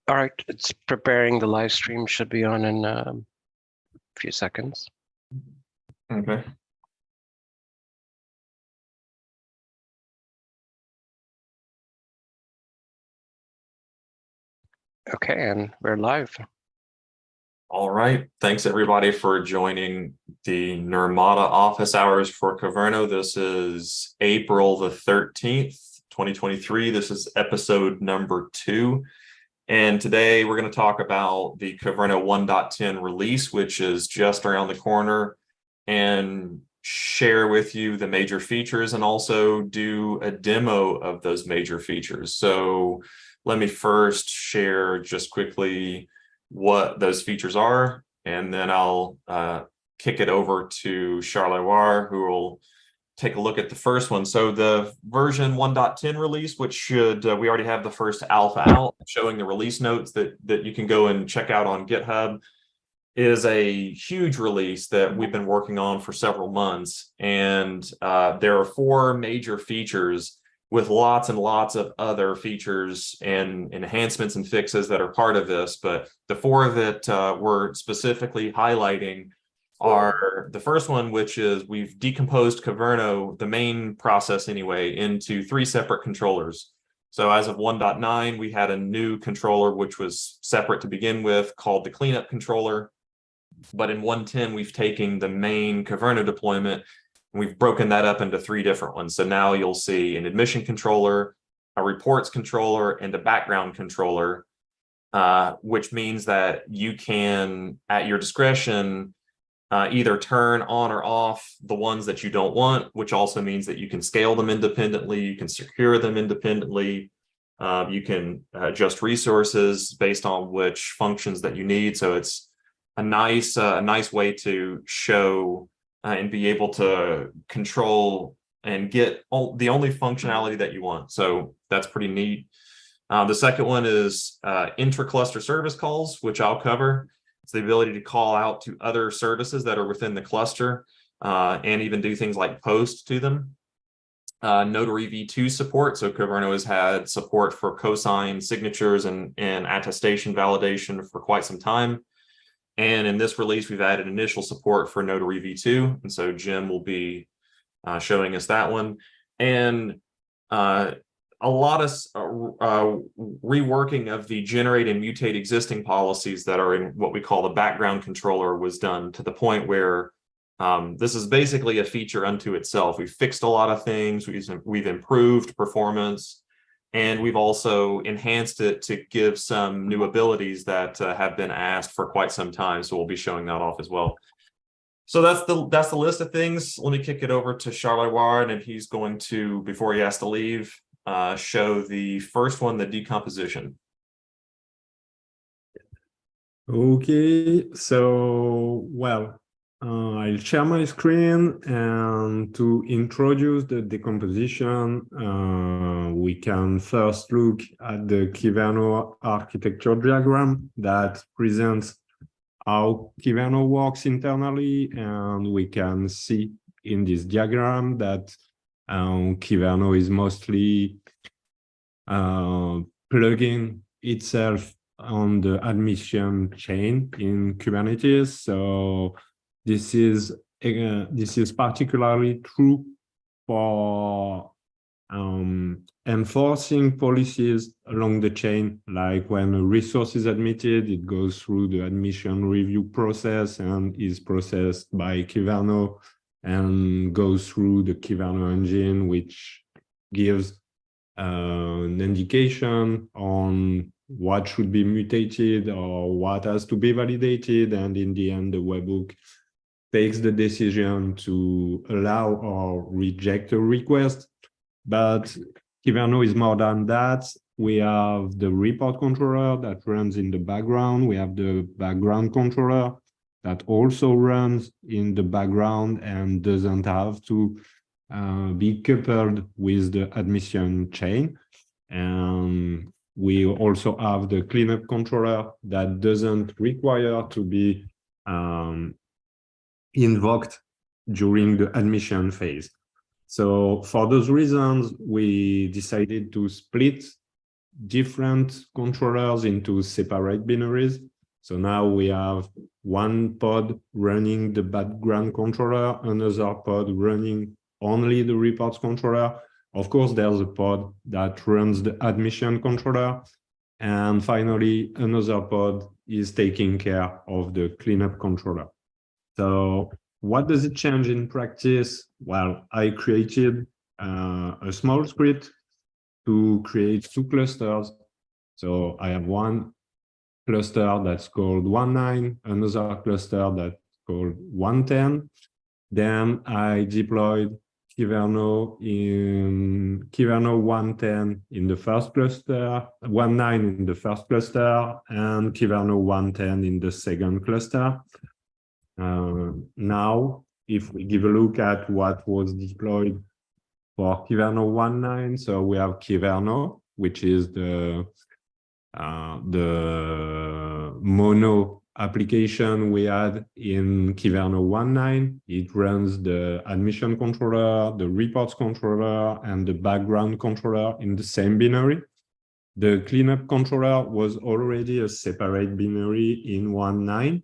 All right, it's preparing. The live stream should be on in a few seconds. Okay. Okay, and we're live. All right. Thanks everybody for joining the Nirmata Office Hours for Kyverno. This is April the 13th, 2023. This is episode number 2. And today we're going to talk about the Kyverno 1.10 release, which is just around the corner, and share with you the major features and also do a demo of those major features. So let me first share just quickly what those features are, and then I'll kick it over to Charleroi, who will take a look at the first one. So the version 1.10 release, which should, we already have the first alpha out showing the release notes that you can go and check out on GitHub, is a huge release that we've been working on for several months. And there are 4 major features with lots and lots of other features and enhancements and fixes that are part of this. But the 4 that we're specifically highlighting are the first one, which is we've decomposed Kyverno, the main process anyway, into 3 separate controllers. So as of 1.9, we had a new controller, which was separate to begin with, called the cleanup controller. But in 1.10, we've taken the main Kyverno deployment and we've broken that up into 3 different ones. So now you'll see an admission controller, a reports controller, and a background controller, which means that you can, at your discretion, either turn on or off the ones that you don't want, which also means that you can scale them independently, you can secure them independently, you can adjust resources based on which functions that you need. So it's a nice way to show and be able to control and get the only functionality that you want. So that's pretty neat. The second one is intra-cluster service calls, which I'll cover. It's the ability to call out to other services that are within the cluster and even do things like post to them. Notary v2 support. So Kyverno has had support for cosign signatures and attestation validation for quite some time. And in this release, we've added initial support for Notary v2. And so Jim will be showing us that one. And a lot of reworking of the generate and mutate existing policies that are in what we call the background controller was done to the point where this is basically a feature unto itself. We've fixed a lot of things, we've improved performance, and we've also enhanced it to give some new abilities that have been asked for quite some time. So we'll be showing that off as well. So that's the list of things. Let me kick it over to Charleroi, and he's going to, before he has to leave, show the first one, the decomposition. Okay, so, well, I'll share my screen, and to introduce the decomposition, we can first look at the Kyverno architecture diagram that presents how Kyverno works internally, and we can see in this diagram that Kyverno is mostly plugging itself on the admission chain in Kubernetes. So this is particularly true for enforcing policies along the chain, like when a resource is admitted, it goes through the admission review process and is processed by Kyverno and goes through the Kyverno engine, which gives an indication on what should be mutated or what has to be validated. And in the end, the webhook takes the decision to allow or reject a request. But Kyverno is more than that. We have the report controller that runs in the background. We have the background controller that also runs in the background and doesn't have to be coupled with the admission chain. And we also have the cleanup controller that doesn't require to be invoked during the admission phase. So for those reasons, we decided to split different controllers into separate binaries. So now we have one pod running the background controller, another pod running only the reports controller. Of course, there's a pod that runs the admission controller. And finally, another pod is taking care of the cleanup controller. So what does it change in practice? Well, I created a small script to create two clusters. So I have one cluster that's called 1.9, another cluster that's called 1.10. Then I deployed Kyverno 1.10 in the first cluster, 1.9 in the first cluster, and Kyverno 1.10 in the second cluster. Now, if we give a look at what was deployed for Kyverno 1.9, so we have Kyverno, which is the mono application we had in Kyverno 1.9. It runs the admission controller, the reports controller, and the background controller in the same binary. The cleanup controller was already a separate binary in 1.9.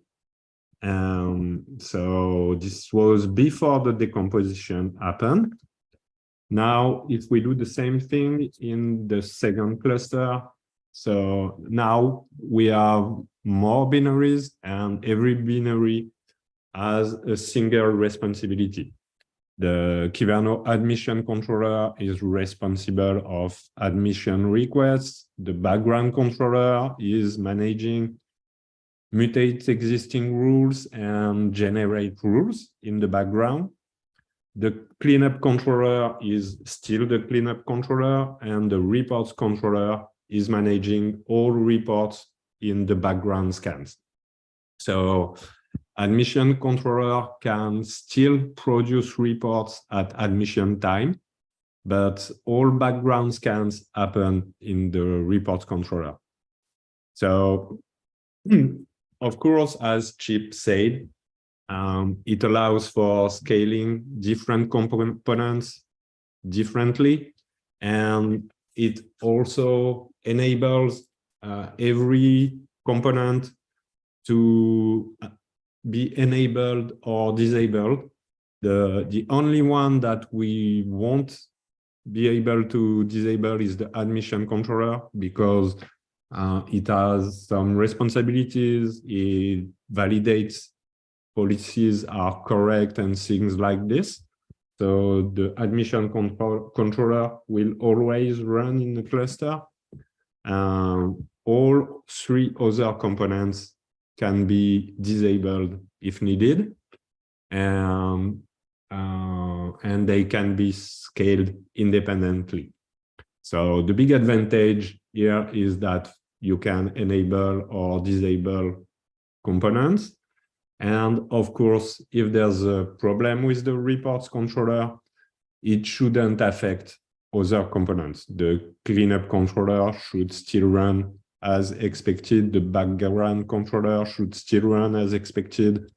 So this was before the decomposition happened. Now, if we do the same thing in the second cluster, so now we have more binaries, and every binary has a single responsibility. The Kyverno admission controller is responsible of admission requests. The background controller is managing mutate existing rules and generate rules in the background. The cleanup controller is still the cleanup controller, and the reports controller is managing all reports in the background scans. So admission controller can still produce reports at admission time, but all background scans happen in the reports controller. So, of course, as Chip said, it allows for scaling different components differently, and it also enables every component to be enabled or disabled. The only one that we won't be able to disable is the admission controller, because it has some responsibilities. It validates policies are correct and things like this. So the admission controller will always run in the cluster. All three other components can be disabled if needed, and they can be scaled independently. So the big advantage here is that you can enable or disable components. And of course, if there's a problem with the reports controller, it shouldn't affect other components. The cleanup controller should still run as expected. The background controller should still run as expected.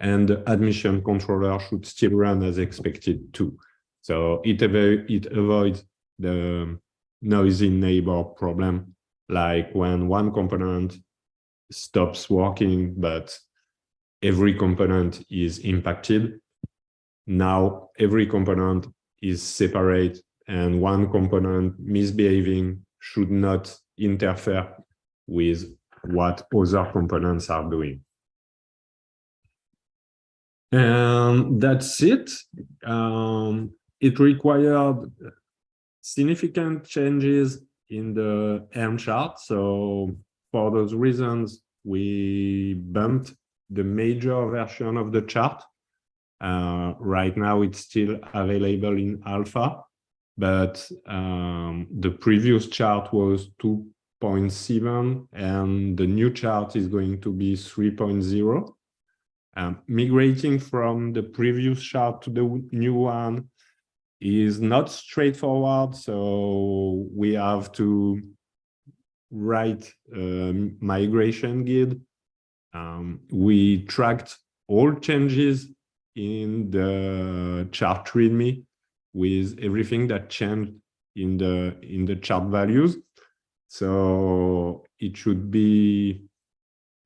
And the admission controller should still run as expected too. So it avoids the noisy neighbor problem, like when one component stops working, but every component is impacted. Now every component is separate, and one component misbehaving should not interfere with what other components are doing. And that's it. It required significant changes in the Helm chart. So for those reasons, we bumped the major version of the chart. Right now, it's still available in alpha, but the previous chart was 2.7, and the new chart is going to be 3.0. Migrating from the previous chart to the new one is not straightforward, so we have to write a migration guide. We tracked all changes in the chart README with everything that changed in the chart values. So it should be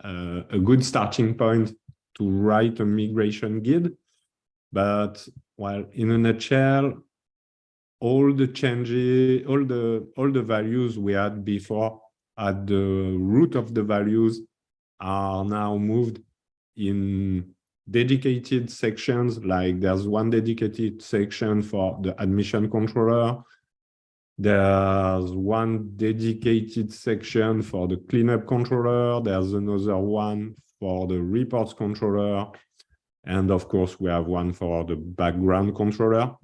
a good starting point to write a migration guide. But well, in a nutshell, all the changes, all the values we had before at the root of the values are now moved in dedicated sections. Like there's one dedicated section for the admission controller. There's one dedicated section for the cleanup controller. There's another one for the reports controller. And of course, we have one for the background controller.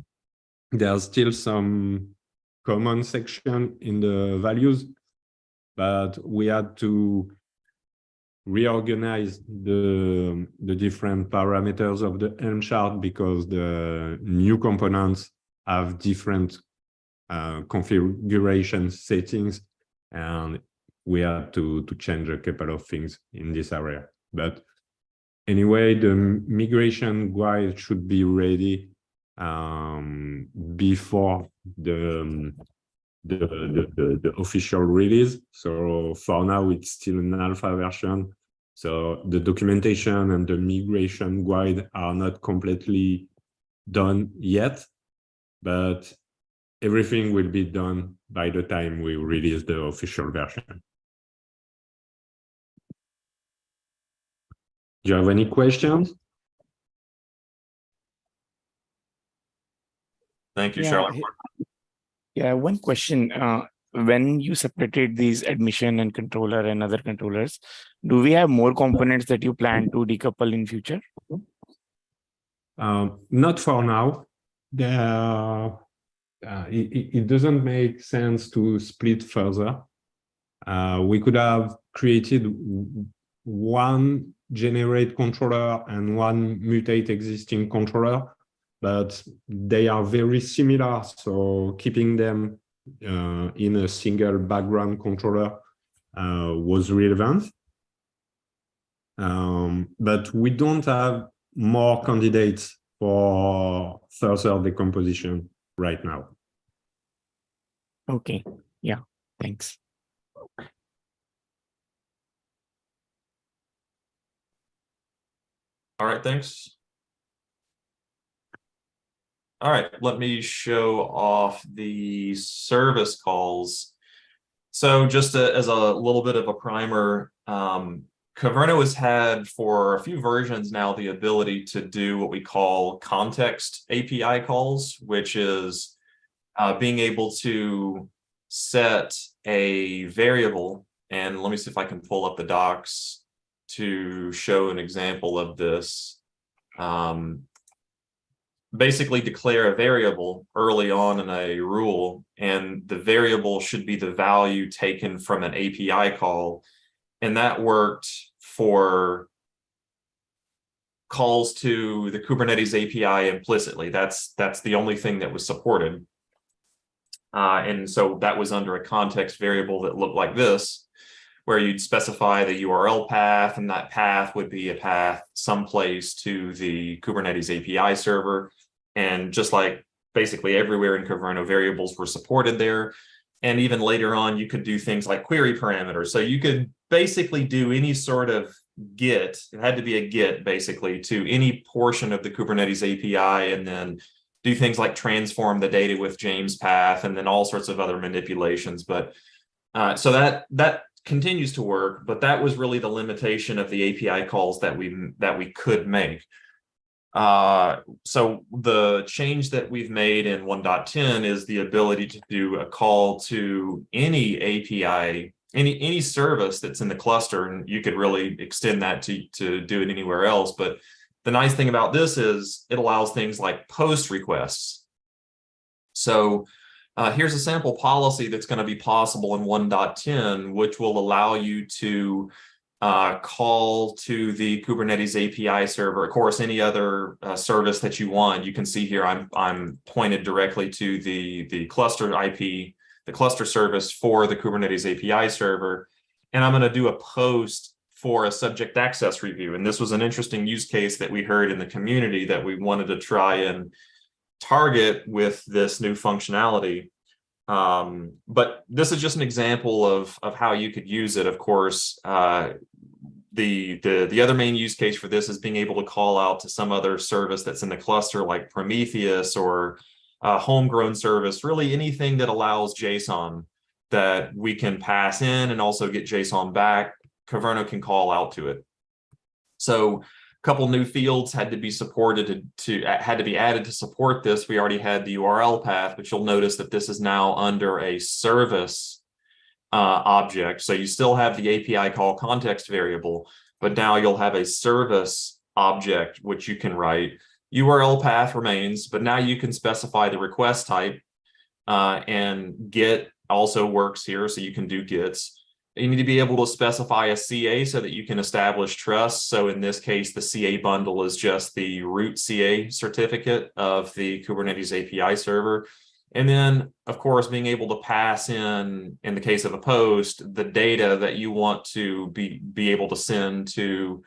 There's still some common section in the values, but we had to reorganize the different parameters of the Helm chart because the new components have different configuration settings, and we had to change a couple of things in this area. But anyway, the migration guide should be ready before the official release. So for now, it's still an alpha version. So the documentation and the migration guide are not completely done yet, but everything will be done by the time we release the official version. Do you have any questions? Thank you, Yeah, Charlotte. Yeah, one question. When you separated these admission and controller and other controllers, do we have more components that you plan to decouple in future? Not for now. It doesn't make sense to split further. We could have created one generate controller and one mutate existing controller, but they are very similar. So keeping them in a single background controller was relevant. But we don't have more candidates for further decomposition right now. Okay, yeah, thanks. All right, thanks. All right, let me show off the service calls. So just as a little bit of a primer, Kyverno has had for a few versions now the ability to do what we call context API calls, which is being able to set a variable. And let me see if I can pull up the docs to show an example of this. Basically declare a variable early on in a rule, and the variable should be the value taken from an API call. And that worked for calls to the Kubernetes API implicitly. That's the only thing that was supported. And so that was under a context variable that looked like this, where you'd specify the URL path, and that path would be a path someplace to the Kubernetes API server. And just like basically everywhere in Kyverno, variables were supported there. And even later on, you could do things like query parameters. So you could basically do any sort of GET, it had to be a GET basically, to any portion of the Kubernetes API, and then do things like transform the data with James path, and then all sorts of other manipulations. But so that continues to work, but that was really the limitation of the API calls that we could make. So the change that we've made in 1.10 is the ability to do a call to any API, any service that's in the cluster, and you could really extend that to do it anywhere else. But the nice thing about this is it allows things like post requests. So here's a sample policy that's going to be possible in 1.10, which will allow you to call to the Kubernetes API server. Of course, any other service that you want. You can see here I'm pointed directly to the cluster IP, the cluster service for the Kubernetes API server, and I'm going to do a post for a subject access review. And this was an interesting use case that we heard in the community that we wanted to try and target with this new functionality. But this is just an example of how you could use it. Of course, the other main use case for this is being able to call out to some other service that's in the cluster, like Prometheus or a homegrown service, really anything that allows JSON that we can pass in and also get JSON back. Kyverno can call out to it. So a couple new fields had to be supported had to be added to support this. We already had the URL path, but you'll notice that this is now under a service object. So you still have the API call context variable, but now you'll have a service object which you can write. URL path remains, but now you can specify the request type, and get also works here, so you can do gets. You need to be able to specify a CA so that you can establish trust. So in this case, the CA bundle is just the root CA certificate of the Kubernetes API server. And then, of course, being able to pass in the case of a post, the data that you want to be able to send to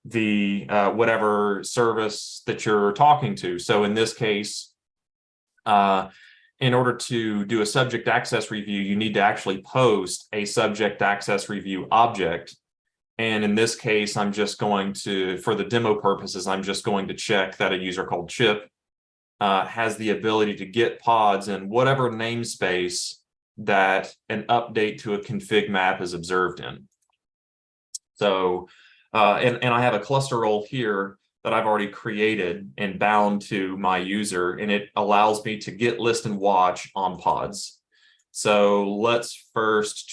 the whatever service that you're talking to. So in this case, in order to do a subject access review, you need to actually post a subject access review object. And in this case, I'm just going to, for the demo purposes, I'm just going to check that a user called Chip has the ability to get pods in whatever namespace that an update to a config map is observed in. So, and I have a cluster role here that I've already created and bound to my user, and it allows me to get, list, and watch on pods. So let's first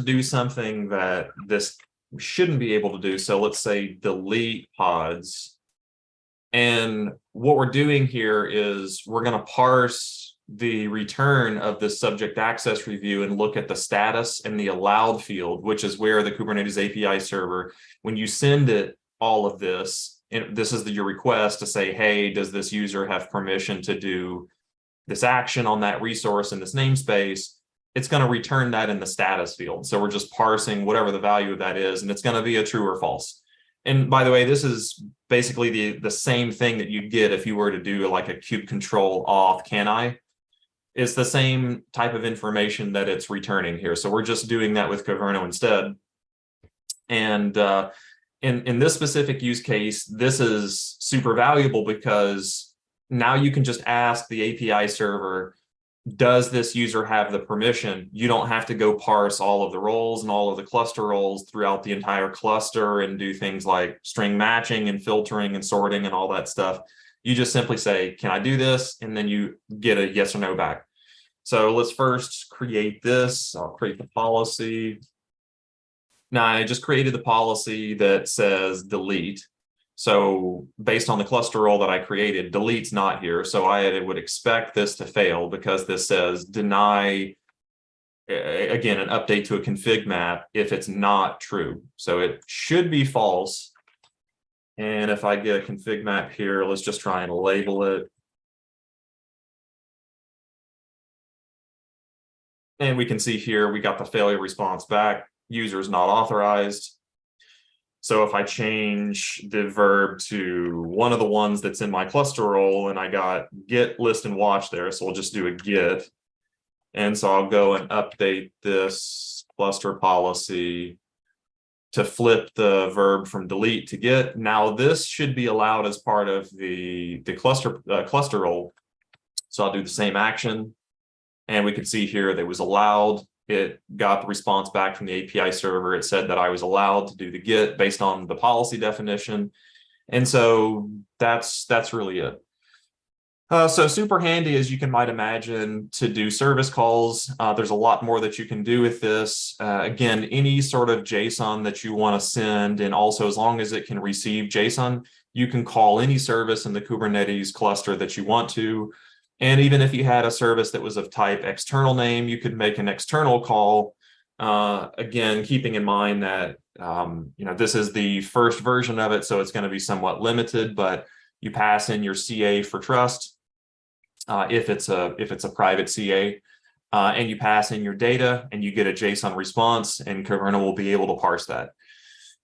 do something that this shouldn't be able to do. So let's say delete pods. And what we're doing here is we're going to parse the return of this subject access review and look at the status and the allowed field, which is where the Kubernetes API server, when you send it all of this, and this is your request to say, hey, does this user have permission to do this action on that resource in this namespace? It's going to return that in the status field. So we're just parsing whatever the value of that is, and it's going to be a true or false. And by the way, this is basically the same thing that you'd get if you were to do like a kube control auth can I. It's the same type of information that it's returning here. So we're just doing that with Kyverno instead. And in this specific use case, this is super valuable because now you can just ask the API server, does this user have the permission? You don't have to go parse all of the roles and all of the cluster roles throughout the entire cluster and do things like string matching and filtering and sorting and all that stuff. You just simply say, can I do this? And then you get a yes or no back. So let's first create this. I'll create the policy. Now I just created the policy that says delete. So based on the cluster role that I created, delete's not here. So I would expect this to fail because this says deny, again, an update to a config map if it's not true. So it should be false. And if I get a config map here, let's just try and label it. And we can see here, we got the failure response back. User's not authorized. So if I change the verb to one of the ones that's in my cluster role, and I got get, list, and watch there, so we'll just do a get. And so I'll go and update this cluster policy to flip the verb from delete to get. Now this should be allowed as part of the cluster role. So I'll do the same action. And we can see here that it was allowed. It got the response back from the API server. It said that I was allowed to do the get based on the policy definition. And so that's really it. So super handy, as you might imagine, to do service calls. There's a lot more that you can do with this. Again, any sort of JSON that you want to send, and also as long as it can receive JSON, you can call any service in the Kubernetes cluster that you want to. And even if you had a service that was of type external name, you could make an external call. Again, keeping in mind that this is the first version of it, so it's going to be somewhat limited. But you pass in your CA for trust if it's a private CA, and you pass in your data, and you get a JSON response, and Kyverno will be able to parse that.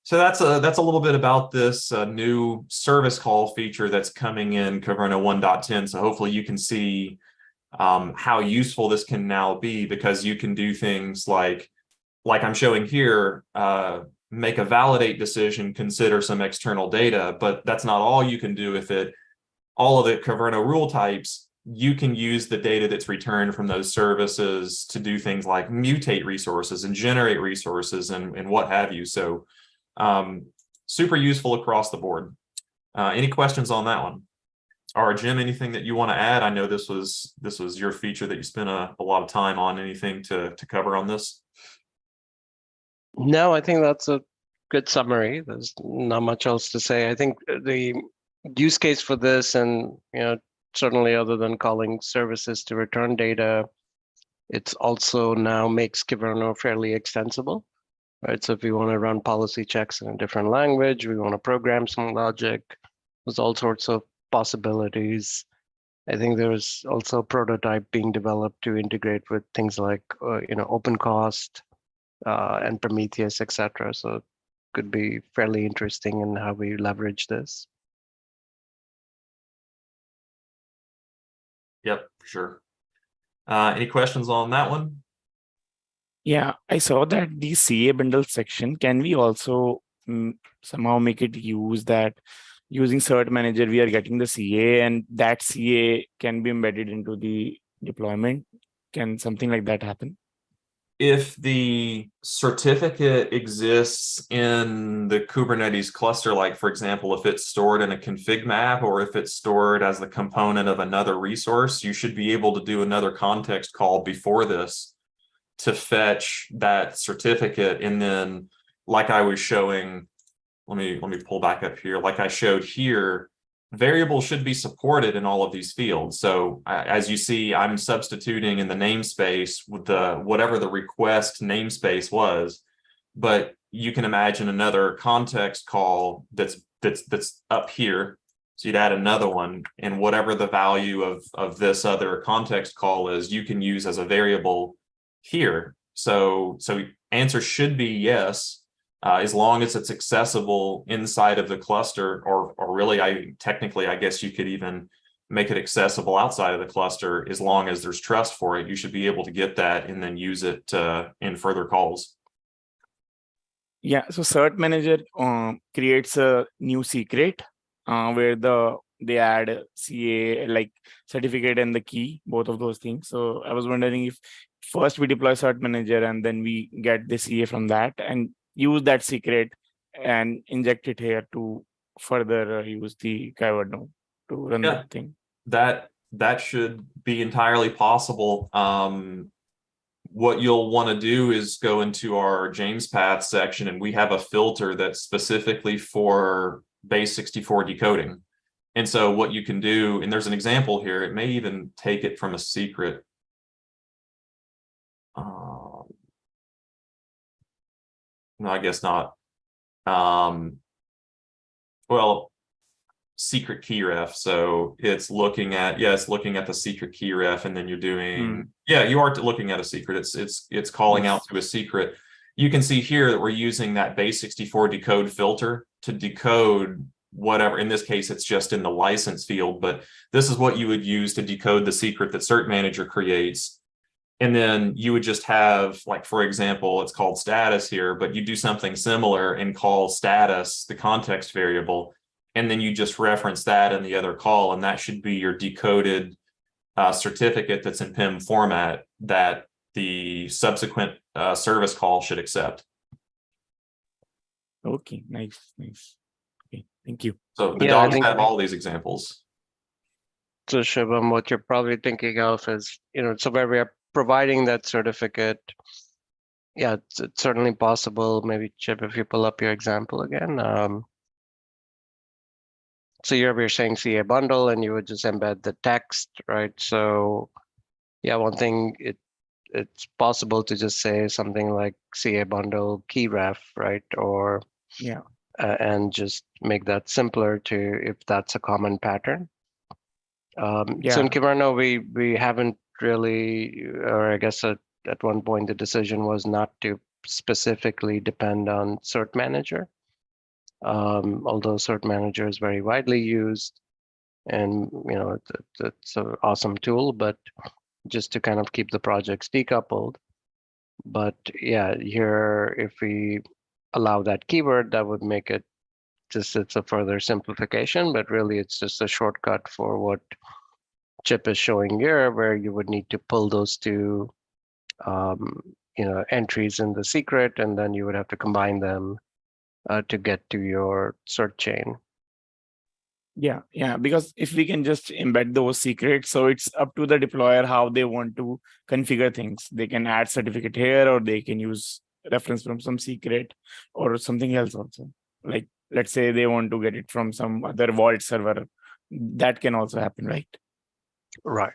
So that's a little bit about this new service call feature that's coming in Kyverno 1.10. So hopefully you can see how useful this can now be, because you can do things like I'm showing here, make a validate decision, consider some external data, but that's not all you can do with it. All of the Kyverno rule types, you can use the data that's returned from those services to do things like mutate resources and generate resources and what have you. So super useful across the board. Any questions on that one? Or Jim, anything that you want to add? I know this was your feature that you spent a lot of time on. Anything to cover on this? No, I think that's a good summary. There's not much else to say. I think the use case for this, and certainly other than calling services to return data, it's also now makes Kyverno fairly extensible, right? So if we want to run policy checks in a different language, we want to program some logic, there's all sorts of possibilities. I think there's also a prototype being developed to integrate with things like OpenCost and Prometheus, etc. So it could be fairly interesting in how we leverage this. Yep, for sure. Any questions on that one? Yeah, I saw that the CA bundle section, can we also somehow make it use that using Cert Manager, we are getting the CA and that CA can be embedded into the deployment? Can something like that happen? If the certificate exists in the Kubernetes cluster, like for example, if it's stored in a config map or if it's stored as the component of another resource, you should be able to do another context call before this to fetch that certificate. And then, like I was showing, let me pull back up here. Like I showed here, variables should be supported in all of these fields. So as you see, I'm substituting in the namespace with whatever the request namespace was, but you can imagine another context call that's up here. So you'd add another one, and whatever the value of this other context call is, you can use as a variable here. So answer should be yes. As long as it's accessible inside of the cluster, or really, technically, I guess you could even make it accessible outside of the cluster. As long as there's trust for it, you should be able to get that and then use it in further calls. Yeah, so Cert Manager creates a new secret where they add CA, like certificate and the key, both of those things. So I was wondering if first we deploy Cert Manager and then we get the CA from that and use that secret and inject it here to further use the Kyverno to run that thing. That should be entirely possible. What you'll want to do is go into our James path section, and we have a filter that's specifically for base 64 decoding. And so what you can do, and there's an example here, it may even take it from a secret. No, I guess not. Well, secret key ref. So it's looking at, it's looking at the secret key ref, and then you're doing, you are looking at a secret. It's calling out to a secret. You can see here that we're using that base 64 decode filter to decode whatever. In this case, it's just in the license field, but this is what you would use to decode the secret that Cert Manager creates. And then you would just have, like, for example, it's called status here, but you do something similar and call status the context variable. And then you just reference that in the other call, and that should be your decoded certificate that's in PIM format that the subsequent service call should accept. Okay, nice. Okay, thank you. So the docs have all these examples. So Shubham, what you're probably thinking of is, so where we are providing that certificate, it's certainly possible. Maybe Chip, if you pull up your example again. So we're saying CA bundle, and you would just embed the text, right? So one thing, it's possible to just say something like CA bundle key ref, right? Or and just make that simpler to, if that's a common pattern. So in Kyverno, we haven't really, or I guess at one point the decision was not to specifically depend on Cert Manager. Although Cert Manager is very widely used, and it's an awesome tool, but just to kind of keep the projects decoupled. But yeah, here, if we allow that keyword, that would make it it's a further simplification, but really it's just a shortcut for what Chip is showing here, where you would need to pull those two entries in the secret, and then you would have to combine them to get to your cert chain. Yeah, because if we can just embed those secrets, so it's up to the deployer how they want to configure things. They can add certificate here, or they can use reference from some secret or something else also. Like, let's say they want to get it from some other vault server. That can also happen, right? Right.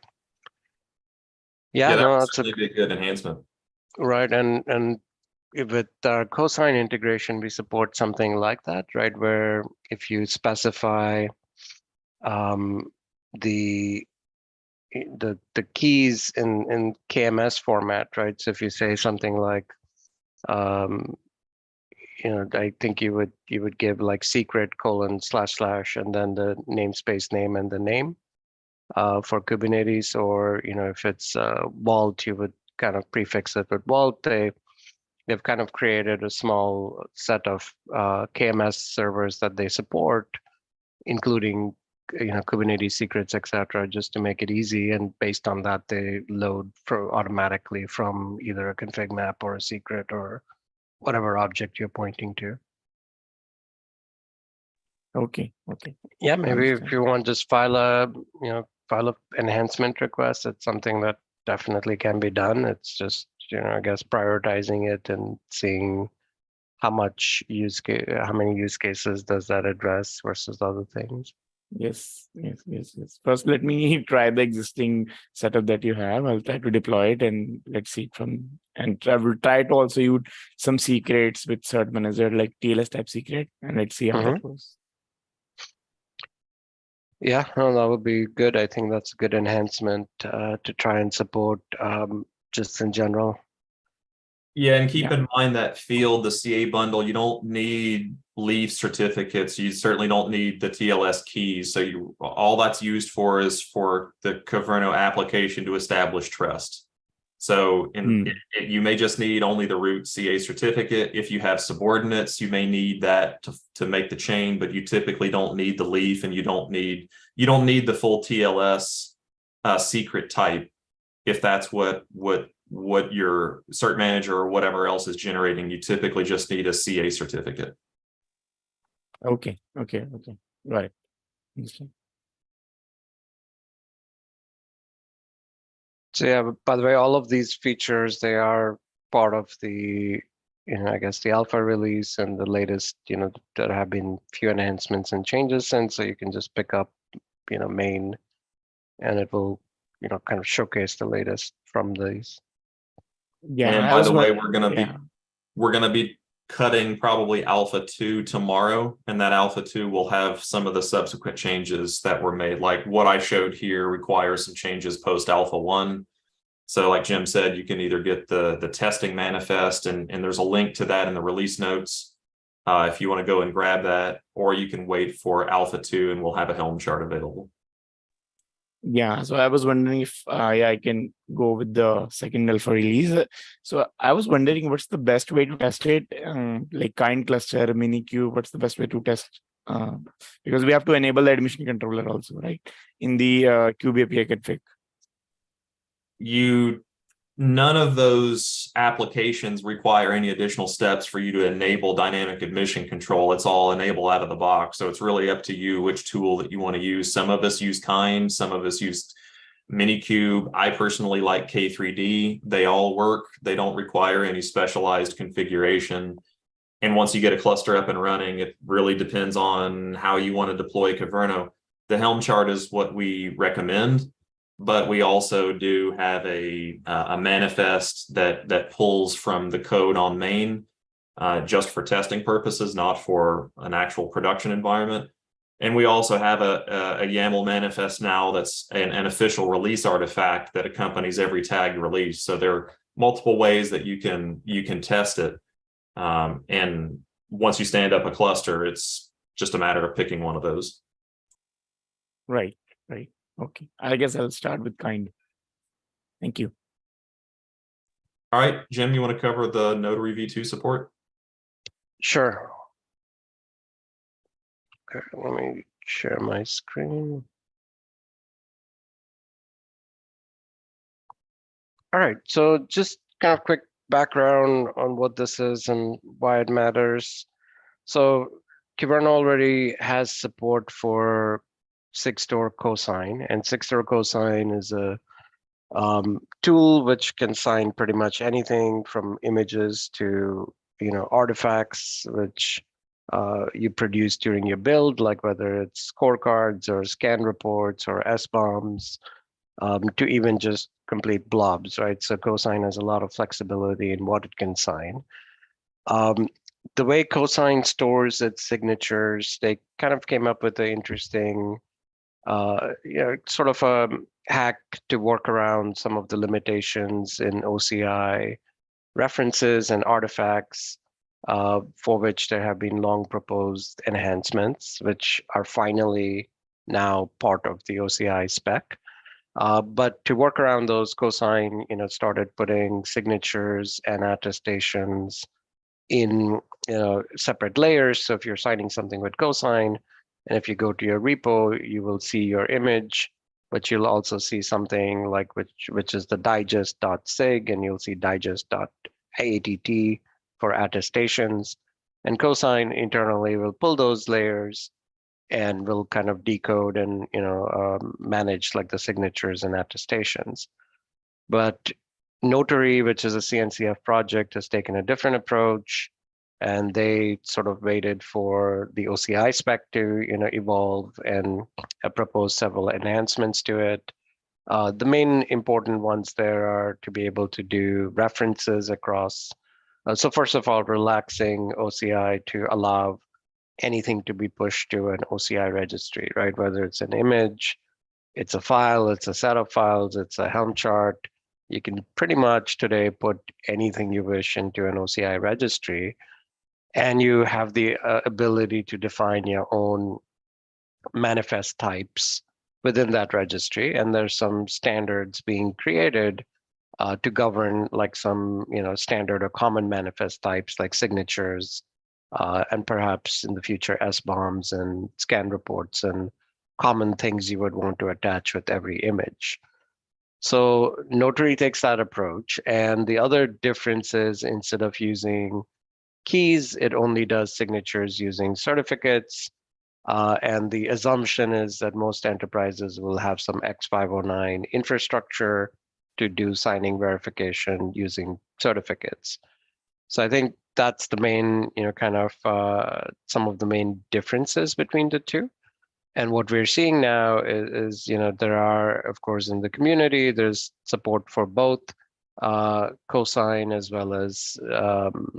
Yeah, Yeah, that no, would that's certainly be a good enhancement. right. And with our cosign integration, we support something like that, right? Where if you specify the keys in KMS format, right? So if you say something like, I think you would give like secret : / and then the namespace name and the name for Kubernetes, or if it's Vault, you would kind of prefix it with Vault. They've kind of created a small set of KMS servers that they support, including Kubernetes secrets, etc., just to make it easy. And based on that, they load automatically from either a config map or a secret or whatever object you're pointing to. Okay. Yeah, maybe if you want, just file a enhancement request. It's something that definitely can be done. It's just I guess prioritizing it and seeing how many use cases does that address versus other things. Yes. First, let me try the existing setup that you have. I'll try to deploy it, and let's see it from. And I will try to also use some secrets with cert manager, like TLS type secret, and let's see how that goes. Yeah, no, that would be good. I think that's a good enhancement to try and support just in general. Yeah, and keep in mind that field, the CA bundle, you don't need leaf certificates. You certainly don't need the TLS keys. So all that's used for is for the Kyverno application to establish trust. So you may just need only the root CA certificate. If you have subordinates, you may need that to make the chain, but you typically don't need the leaf, and you don't need the full TLS secret type if that's what your cert manager or whatever else is generating. You typically just need a CA certificate. Okay. Right. So yeah, by the way, all of these features, they are part of the, I guess the alpha release and the latest, there have been few enhancements and changes since, so you can just pick up, main, and it will, kind of showcase the latest from these. Yeah. And by the way, we're gonna be cutting probably Alpha 2 tomorrow, and that Alpha 2 will have some of the subsequent changes that were made. Like what I showed here requires some changes post Alpha 1. So like Jim said, you can either get the testing manifest, and there's a link to that in the release notes if you want to go and grab that, or you can wait for Alpha 2 and we'll have a Helm chart available. Yeah, so I was wondering if I can go with the second alpha release. So I was wondering what's the best way to test it, like kind cluster, Minikube. What's the best way to test? Because we have to enable the admission controller also, right? In the Kube API config. None of those applications require any additional steps for you to enable dynamic admission control. It's all enable out of the box. So it's really up to you which tool that you want to use. Some of us use Kind, some of us use Minikube. I personally like K3D. They all work. They don't require any specialized configuration. And once you get a cluster up and running, it really depends on how you want to deploy Kyverno. The Helm chart is what we recommend, but we also do have a manifest that pulls from the code on main just for testing purposes, not for an actual production environment. And we also have a YAML manifest now that's an official release artifact that accompanies every tagged release. So there are multiple ways that you can test it. And once you stand up a cluster, it's just a matter of picking one of those. Right. Okay. I guess I'll start with Kind. Thank you. All right, Jim, you want to cover the Notary V2 support? Sure. Okay, let me share my screen. All right, so just kind of quick background on what this is and why it matters. So Kyverno already has support for 6-door cosign, and 6-door cosign is a tool which can sign pretty much anything from images to artifacts which you produce during your build, like whether it's scorecards or scan reports or SBOMs, to even just complete blobs, right? So cosign has a lot of flexibility in what it can sign. The way cosign stores its signatures, they kind of came up with an interesting sort of a hack to work around some of the limitations in OCI references and artifacts, for which there have been long proposed enhancements, which are finally now part of the OCI spec. But to work around those, cosign, started putting signatures and attestations in separate layers. So if you're signing something with cosign, and if you go to your repo, you will see your image, but you'll also see something like which is the digest.sig, and you'll see digest.att for attestations. And cosign internally will pull those layers and will kind of decode and manage like the signatures and attestations. But Notary, which is a CNCF project, has taken a different approach, and they sort of waited for the OCI spec to evolve and propose several enhancements to it. The main important ones there are to be able to do references across. So first of all, relaxing OCI to allow anything to be pushed to an OCI registry, right? Whether it's an image, it's a file, it's a set of files, it's a Helm chart. You can pretty much today put anything you wish into an OCI registry, and you have the ability to define your own manifest types within that registry. And there's some standards being created to govern like some standard or common manifest types like signatures, and perhaps in the future SBOMs and scan reports and common things you would want to attach with every image. So Notary takes that approach, and the other difference is instead of using keys, it only does signatures using certificates. And the assumption is that most enterprises will have some X509 infrastructure to do signing verification using certificates. So I think that's the main, kind of some of the main differences between the two. And what we're seeing now is there are, of course, in the community, there's support for both cosign as well as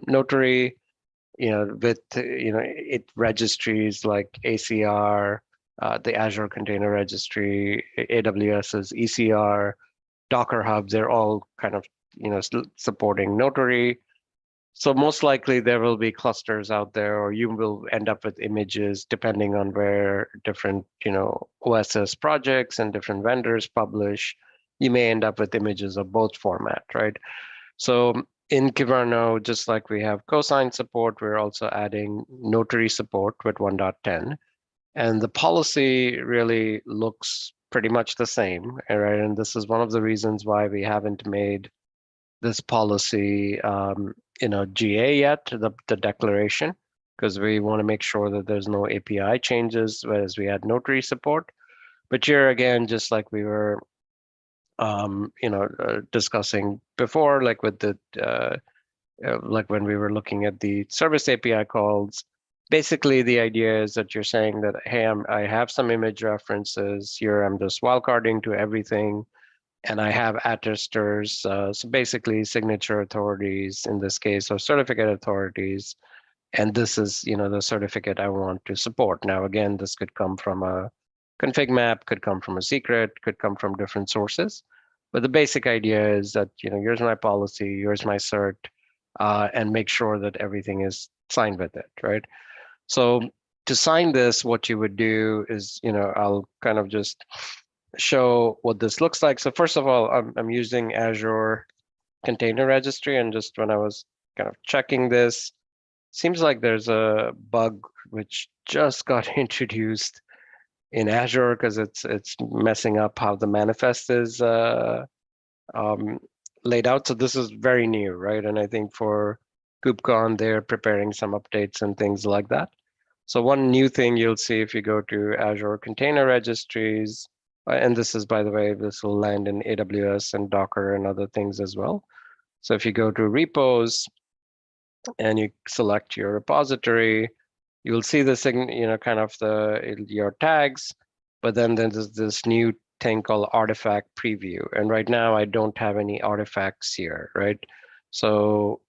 Notary, with, it registries like ACR, the Azure Container Registry, AWS's ECR, Docker Hub, they're all kind of, supporting Notary. So most likely there will be clusters out there, or you will end up with images depending on where different, OSS projects and different vendors publish. You may end up with images of both format, right? So in Kyverno, just like we have cosign support, we're also adding Notary support with 1.10. And the policy really looks pretty much the same, right? And this is one of the reasons why we haven't made this policy GA yet, the declaration, because we want to make sure that there's no API changes as we add Notary support. But here again, just like we were discussing before, like with the like when we were looking at the service API calls, basically the idea is that you're saying that, hey, I have some image references here, I'm just wildcarding to everything, and I have attesters, so basically signature authorities in this case, or certificate authorities, and this is the certificate I want to support. Now again, this could come from a config map, could come from a secret, could come from different sources, but the basic idea is that here's my policy, here's my cert, and make sure that everything is signed with it, right? So to sign this, what you would do is I'll kind of just show what this looks like. So first of all, I'm using Azure Container Registry, and just when I was kind of checking this, seems like there's a bug which just got introduced in Azure because it's messing up how the manifest is laid out. So this is very new, right? And I think for KubeCon, they're preparing some updates and things like that. So one new thing you'll see if you go to Azure Container Registries, and this is, by the way, this will land in AWS and Docker and other things as well. So if you go to repos and you select your repository, you'll see the kind of your tags, but then there's this new thing called artifact preview. And right now I don't have any artifacts here, right? So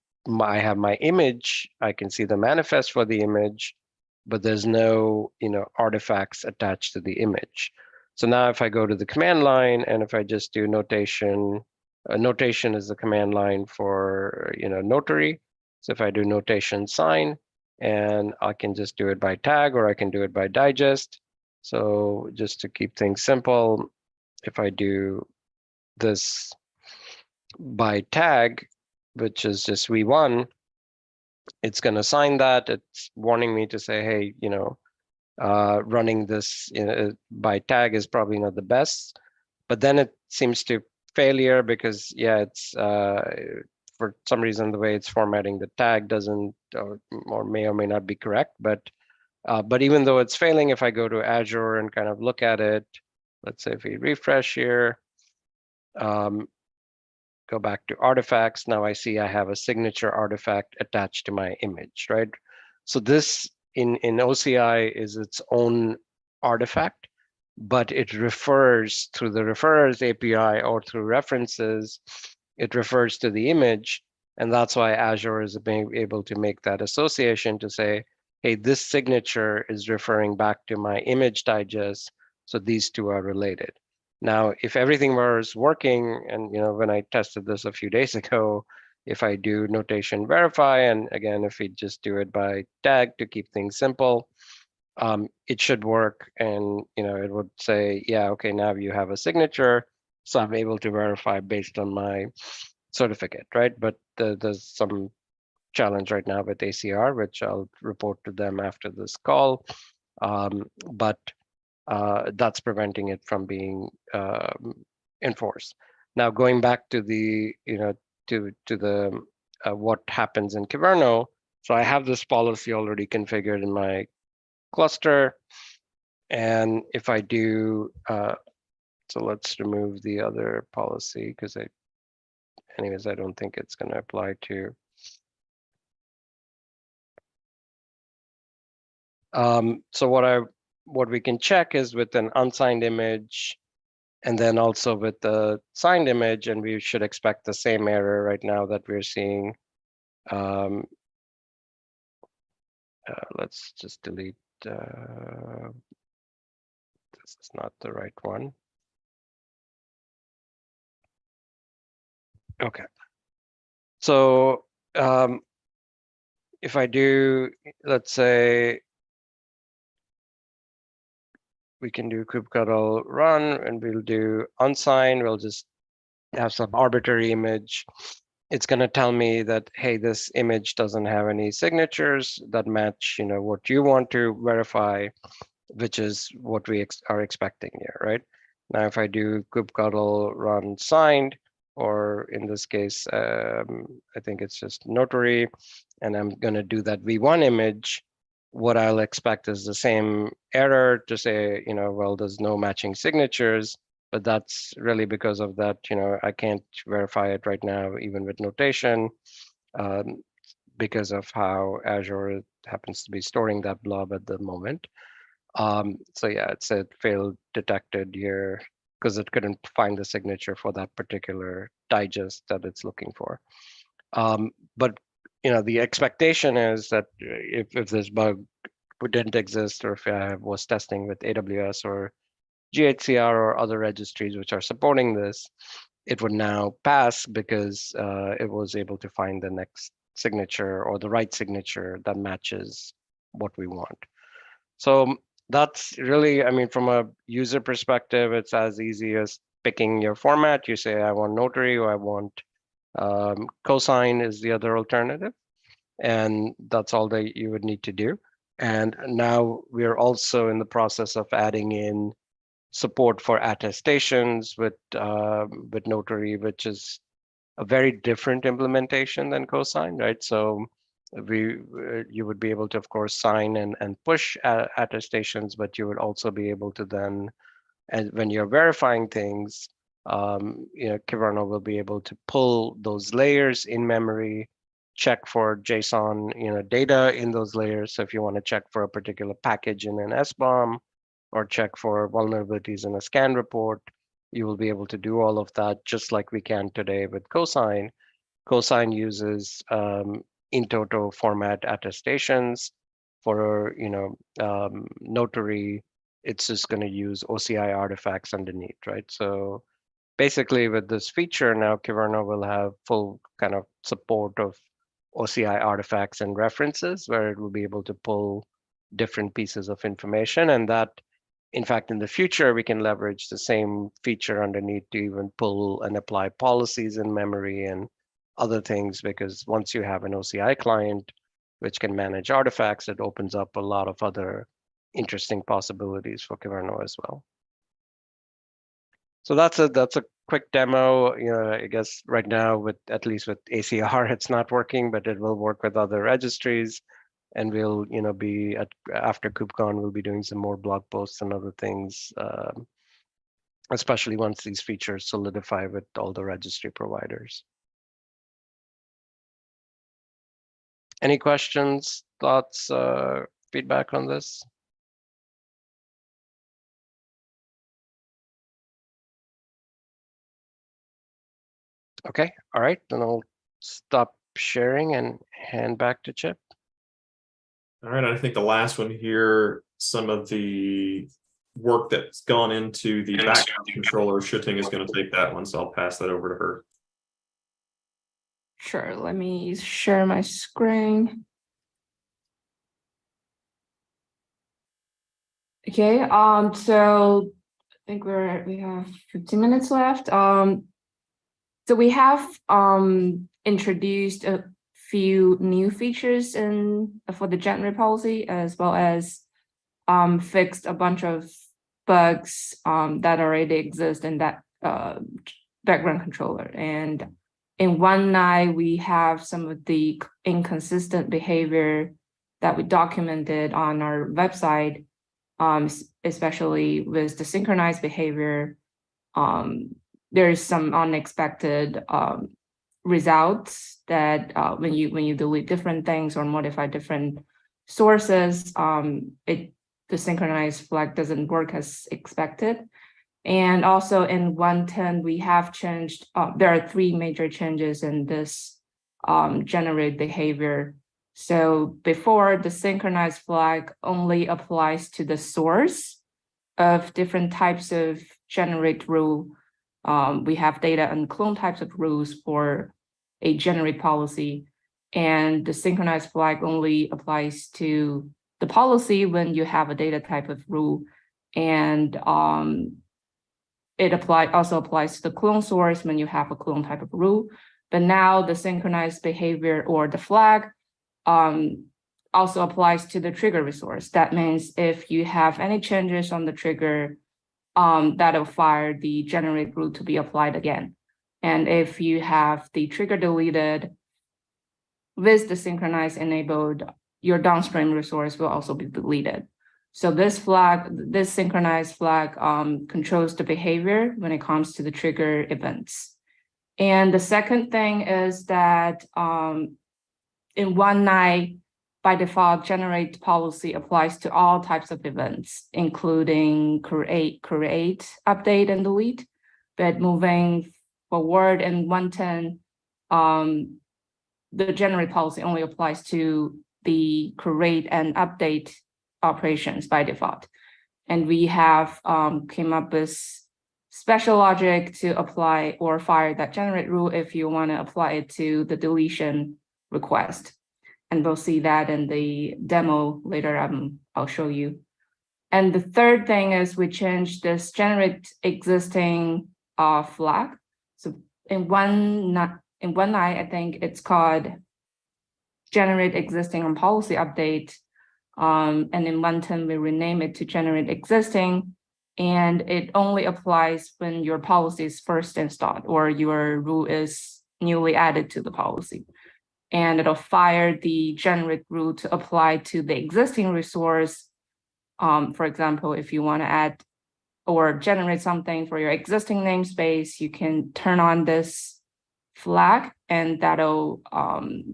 I have my image, I can see the manifest for the image, but there's no artifacts attached to the image. So now if I go to the command line and if I just do notation, notation is the command line for notary. So if I do notation sign, and I can just do it by tag or I can do it by digest. So just to keep things simple, if I do this by tag, which is just v1, it's going to sign that. It's warning me to say, hey, running this by tag is probably not the best. But then it seems to failure because, yeah, it's for some reason the way it's formatting the tag doesn't or may or may not be correct. But even though it's failing, if I go to Azure and kind of look at it, let's say if we refresh here, go back to artifacts. Now I see I have a signature artifact attached to my image, right? So this in OCI is its own artifact, but it refers through the referrers API or through references, it refers to the image. And that's why Azure is being able to make that association to say, hey, this signature is referring back to my image digest. So these two are related. Now, if everything was working, and when I tested this a few days ago, if I do notation verify, and again, if we just do it by tag to keep things simple, it should work. And it would say, yeah, okay, now you have a signature. So I'm able to verify based on my certificate, right? But there's some challenge right now with ACR, which I'll report to them after this call. But that's preventing it from being enforced. Now, going back to the, to the what happens in Kyverno. So I have this policy already configured in my cluster. And if I do, so let's remove the other policy because anyways, I don't think it's going to apply to. So what we can check is with an unsigned image, and then also with the signed image, and we should expect the same error right now that we're seeing. Let's just delete. This is not the right one. Okay. So if I do, let's say, we can do kubectl run, and we'll do unsigned. We'll just have some arbitrary image. It's going to tell me that, hey, this image doesn't have any signatures that match, what you want to verify, which is what we are expecting here, right? Now, if I do kubectl run signed, or in this case, I think it's just notary, and I'm going to do that v1 image, what I'll expect is the same error to say, well, there's no matching signatures, but that's really because of that, I can't verify it right now, even with notation, because of how Azure happens to be storing that blob at the moment. So yeah, it said failed detected here because it couldn't find the signature for that particular digest that it's looking for. But the expectation is that if this bug didn't exist, or if I was testing with AWS or GHCR or other registries which are supporting this, it would now pass because it was able to find the next signature or the right signature that matches what we want. So that's really, I mean, from a user perspective, it's as easy as picking your format. You say, I want notary or I want cosign is the other alternative. And that's all that you would need to do. And now we're also in the process of adding in support for attestations with notary, which is a very different implementation than cosign, right? So you would be able to, of course, sign and push attestations, but you would also be able to then, and when you're verifying things, Kyverno will be able to pull those layers in memory, check for JSON, data in those layers. So if you want to check for a particular package in an SBOM or check for vulnerabilities in a scan report, you will be able to do all of that just like we can today with cosign. Cosign uses in toto format attestations. For notary, it's just going to use OCI artifacts underneath, right? So basically, with this feature now, Kyverno will have full kind of support of OCI artifacts and references, where it will be able to pull different pieces of information, and that, in fact, in the future, we can leverage the same feature underneath to even pull and apply policies in memory and other things, because once you have an OCI client, which can manage artifacts, it opens up a lot of other interesting possibilities for Kyverno as well. So that's a quick demo. I guess right now, with at least with ACR, it's not working, but it will work with other registries. And we'll, be after KubeCon, we'll be doing some more blog posts and other things, especially once these features solidify with all the registry providers. Any questions, thoughts, feedback on this? Okay, all right, then I'll stop sharing and hand back to Chip. All right, I think the last one here, some of the work that's gone into the background controller, Shooting is going to take that one, so I'll pass that over to her. Sure, let me share my screen. Okay, so I think we have 15 minutes left. So we have introduced a few new features for the generate policy, as well as fixed a bunch of bugs that already exist in that background controller. And in 1.9, we have some of the inconsistent behavior that we documented on our website, especially with the synchronized behavior. There's some unexpected results that when you delete different things or modify different sources, the synchronized flag doesn't work as expected. And also in 1.10, we have changed, there are 3 major changes in this generate behavior. So before, the synchronized flag only applies to the source of different types of generate rule. We have data and clone types of rules for a generate policy, and the synchronized flag only applies to the policy when you have a data type of rule, and it also applies to the clone source when you have a clone type of rule. But now the synchronized behavior or the flag also applies to the trigger resource. That means if you have any changes on the trigger, that'll fire the generate rule to be applied again. And if you have the trigger deleted with the synchronized enabled, your downstream resource will also be deleted. So this synchronized flag controls the behavior when it comes to the trigger events. And the second thing is that in 1.9, by default, generate policy applies to all types of events, including create, update, and delete. But moving forward in 1.10, the generate policy only applies to the create and update operations by default. And we have came up with special logic to apply or fire that generate rule if you want to apply it to the deletion request. And we'll see that in the demo later. I'll show you. And the third thing is we changed this generate existing flag. So in one line, I think it's called generate existing on policy update. And in 110, we rename it to generate existing. And it only applies when your policy is first installed or your rule is newly added to the policy. And it'll fire the generate rule to apply to the existing resource. For example, if you want to add or generate something for your existing namespace, you can turn on this flag and that'll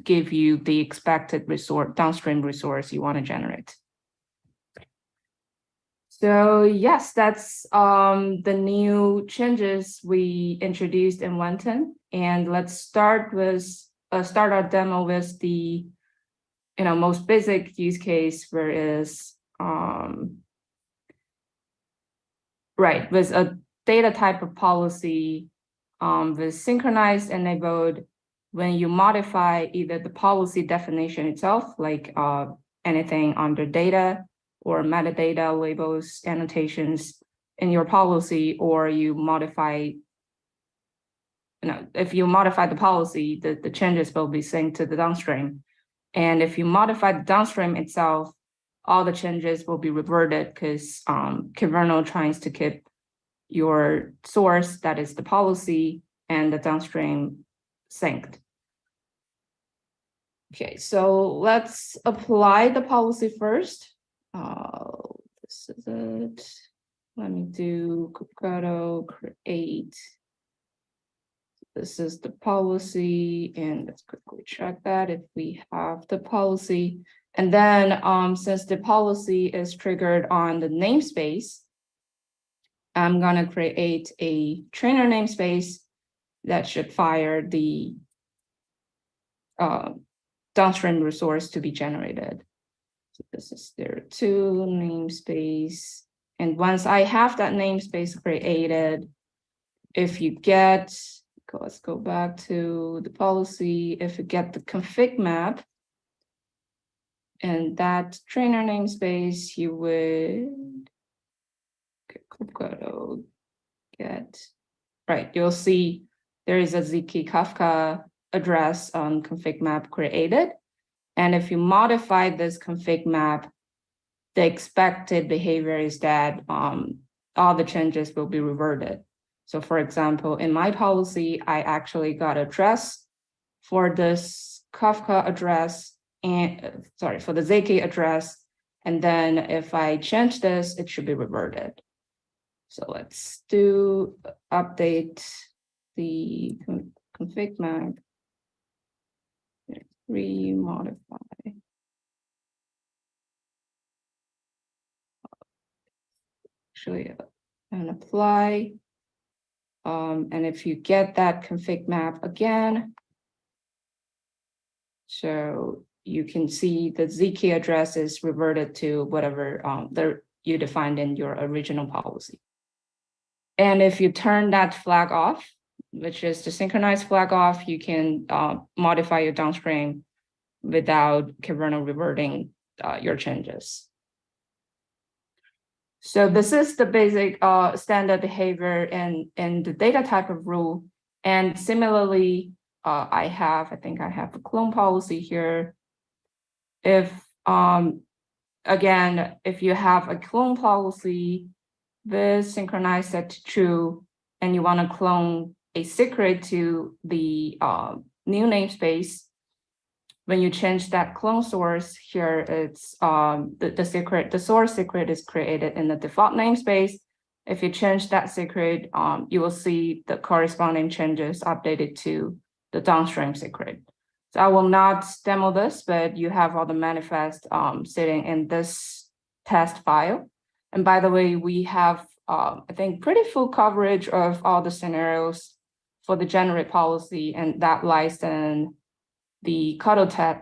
give you the expected resource, downstream resource you want to generate. So yes, that's the new changes we introduced in 110. And let's start our demo with the most basic use case, whereas right, with a data type of policy with synchronized enabled, when you modify either the policy definition itself, like anything under data or metadata labels, annotations in your policy, or you modify, if you modify the policy, the changes will be synced to the downstream. And if you modify the downstream itself, all the changes will be reverted because Kyverno tries to keep your source, that is the policy, and the downstream synced. Okay, so let's apply the policy first. This is it. Let me do Kubernetes create. This is the policy, and let's quickly check that if we have the policy. And then since the policy is triggered on the namespace, I'm gonna create a trainer namespace that should fire the downstream resource to be generated. So this is there too, namespace. And once I have that namespace created, if you get, let's go back to the policy. If you get the config map and that trainer namespace, you would get, right, you'll see there is a ZK Kafka address on config map created. And if you modify this config map, the expected behavior is that all the changes will be reverted. So for example, in my policy, I actually got address for this Kafka address and for the ZK address. And then if I change this, it should be reverted. So let's do update the config map, remodify. Actually, and apply. And if you get that config map again, so you can see the ZK address is reverted to whatever you defined in your original policy. And if you turn that flag off, which is the synchronized flag off, you can modify your downstream without Kyverno reverting your changes. So this is the basic standard behavior in the data type of rule. And similarly, I think I have a clone policy here. If, again, if you have a clone policy with synchronized set to true, and you want to clone a secret to the new namespace, when you change that clone source here, it's the source secret is created in the default namespace. If you change that secret, you will see the corresponding changes updated to the downstream secret. So I will not demo this, but you have all the manifest sitting in this test file. And by the way, we have, I think, pretty full coverage of all the scenarios for the generate policy, and that lies in the cuddle test,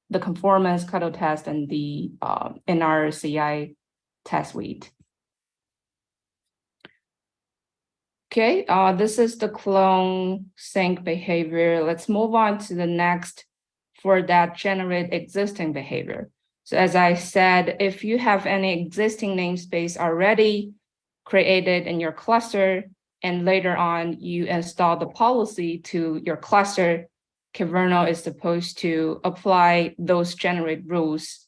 the conformance cuddle test, and the NRCI test suite. Okay, this is the clone sync behavior. Let's move on to the next for that generate existing behavior. So as I said, if you have any existing namespace already created in your cluster, and later on you install the policy to your cluster, Kyverno is supposed to apply those generate rules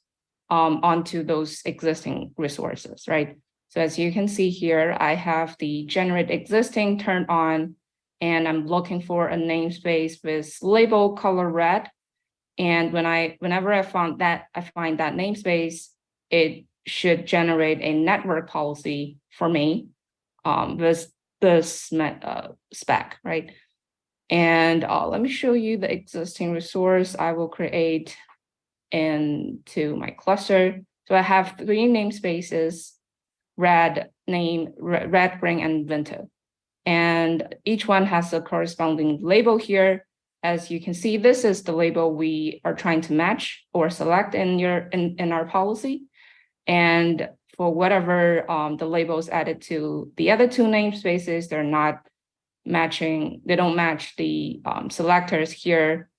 onto those existing resources, right? So as you can see here, I have the generate existing turned on, and I'm looking for a namespace with label color red. And whenever I find that namespace, it should generate a network policy for me with this spec, right? And let me show you the existing resource I will create into my cluster. So I have 3 namespaces, red, green, and Vento. And each one has a corresponding label here. As you can see, this is the label we are trying to match or select in our policy. And for whatever the labels added to the other 2 namespaces, they're not matching, they don't match the selectors here.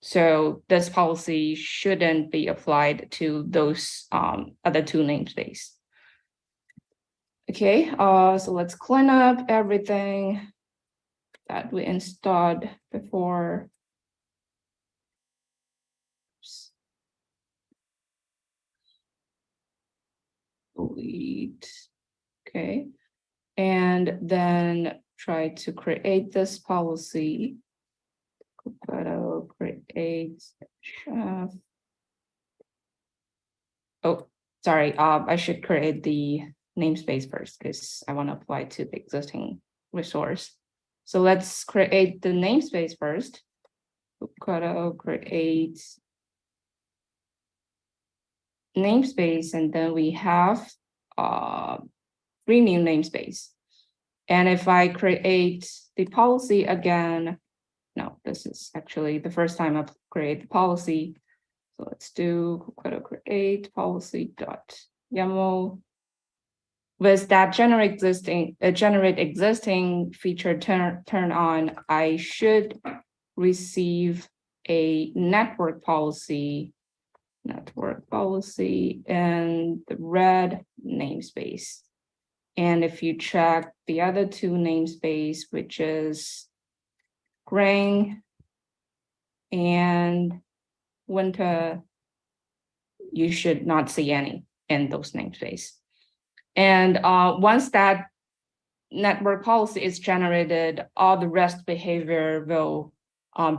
So this policy shouldn't be applied to those other 2 namespaces. Okay, so let's clean up everything that we installed before. Delete. Okay, and then try to create this policy. Create. Oh, sorry. I should create the namespace first because I want to apply to the existing resource. So let's create the namespace first. Create namespace, and then we have 3 new namespace. And if I create the policy again, no, this is actually the first time I create the policy. So let's do create policy.yaml. With that generate existing feature turn on, I should receive a network policy in the red namespace. And if you check the other 2 namespace, which is green and winter, you should not see any in those namespace. And once that network policy is generated, all the rest behavior will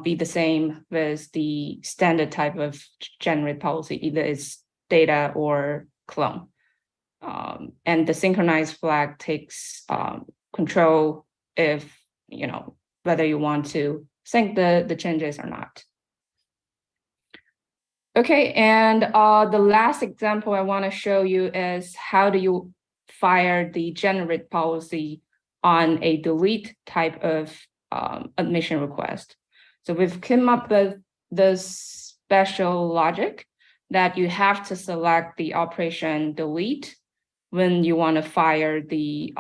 be the same with the standard type of generate policy, either it's data or clone. And the synchronized flag takes control if, whether you want to sync the changes or not. Okay, and the last example I want to show you is how do you fire the generate policy on a delete type of admission request. So we've come up with this special logic that you have to select the operation delete when you want to fire the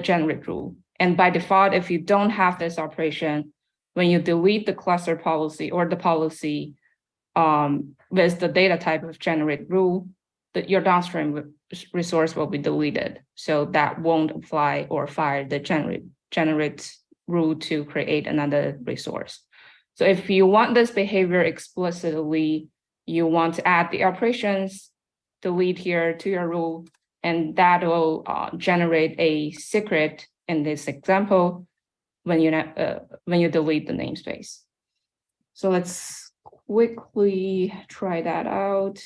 generate rule. And by default, if you don't have this operation, when you delete the cluster policy or the policy with the data type of generate rule, that your downstream resource will be deleted. So that won't apply or fire the generate rule to create another resource. So if you want this behavior explicitly, you want to add the operations delete here to your rule, and that will generate a secret in this example when you delete the namespace. So let's quickly try that out.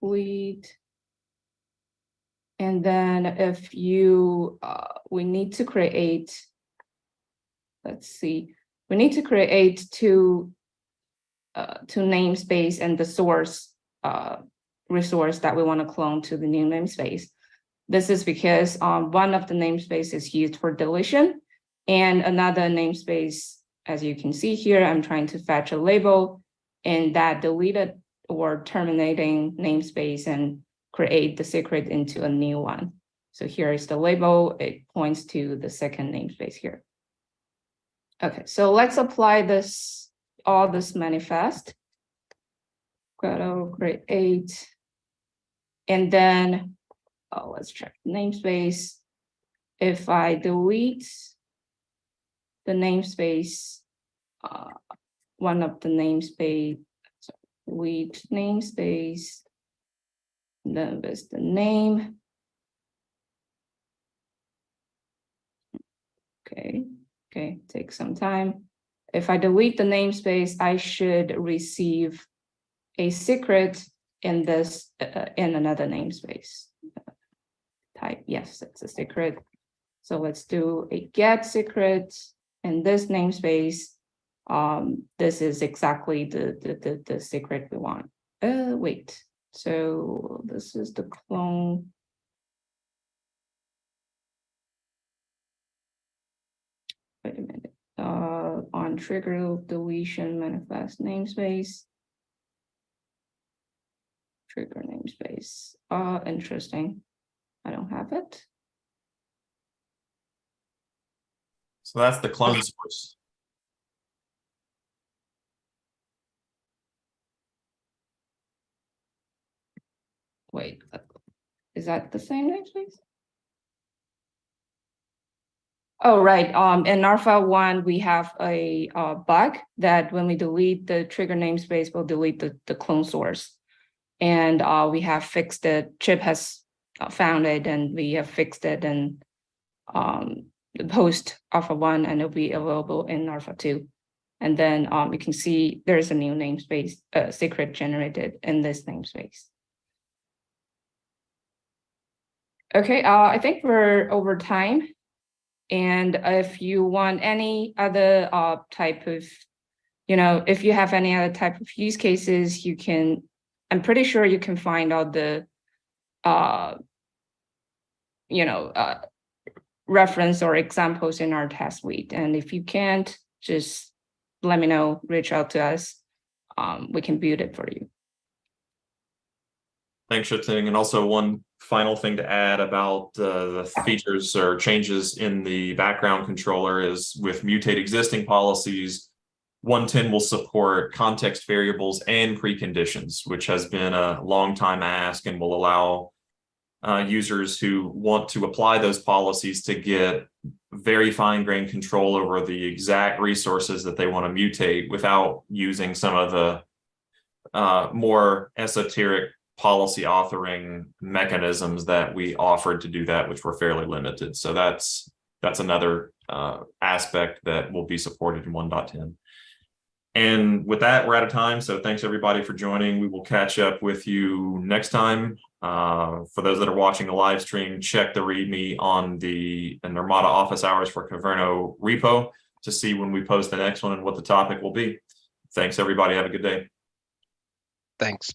Delete. And then if you, we need to create, let's see, we need to create two namespace and the source resource that we want to clone to the new namespace. This is because one of the namespace is used for deletion, and another namespace, as you can see here, I'm trying to fetch a label in that deleted or terminating namespace and create the secret into a new one. So here is the label. It points to the second namespace here. Okay, so let's apply this, all this manifest. grade 8. And then, let's check namespace. If I delete the namespace, one of the namespace, delete namespace, then there's the name. Okay, take some time. If I delete the namespace, I should receive a secret in this, in another namespace. Type, yes, it's a secret. So let's do a get secret in this namespace. This is exactly the secret we want. Wait, so this is the clone. Wait a minute. On trigger deletion manifest namespace. Trigger namespace. Interesting. I don't have it. So that's the clone source. Wait, is that the same namespace? Oh, right. In Alpha 1, we have a bug that when we delete the trigger namespace, we'll delete the clone source. And we have fixed it. Chip has found it, and we have fixed it in the post Alpha 1, and it'll be available in Alpha 2. And then you can see there's a new namespace secret generated in this namespace. Okay, I think we're over time. And if you want any other type of, if you have any other type of use cases, you can, I'm pretty sure you can find out the, reference or examples in our test suite. And if you can't, just let me know, reach out to us. We can build it for you. Thanks, Shating. And also one final thing to add about the features or changes in the background controller is with mutate existing policies, 110 will support context variables and preconditions, which has been a long time ask and will allow users who want to apply those policies to get very fine-grained control over the exact resources that they want to mutate without using some of the more esoteric policy authoring mechanisms that we offered to do that, which were fairly limited. So that's another aspect that will be supported in 1.10. And with that, we're out of time. So thanks everybody for joining. We will catch up with you next time. For those that are watching the live stream, check the README on the Nirmata Office Hours for Kyverno repo to see when we post the next one and what the topic will be. Thanks everybody. Have a good day. Thanks.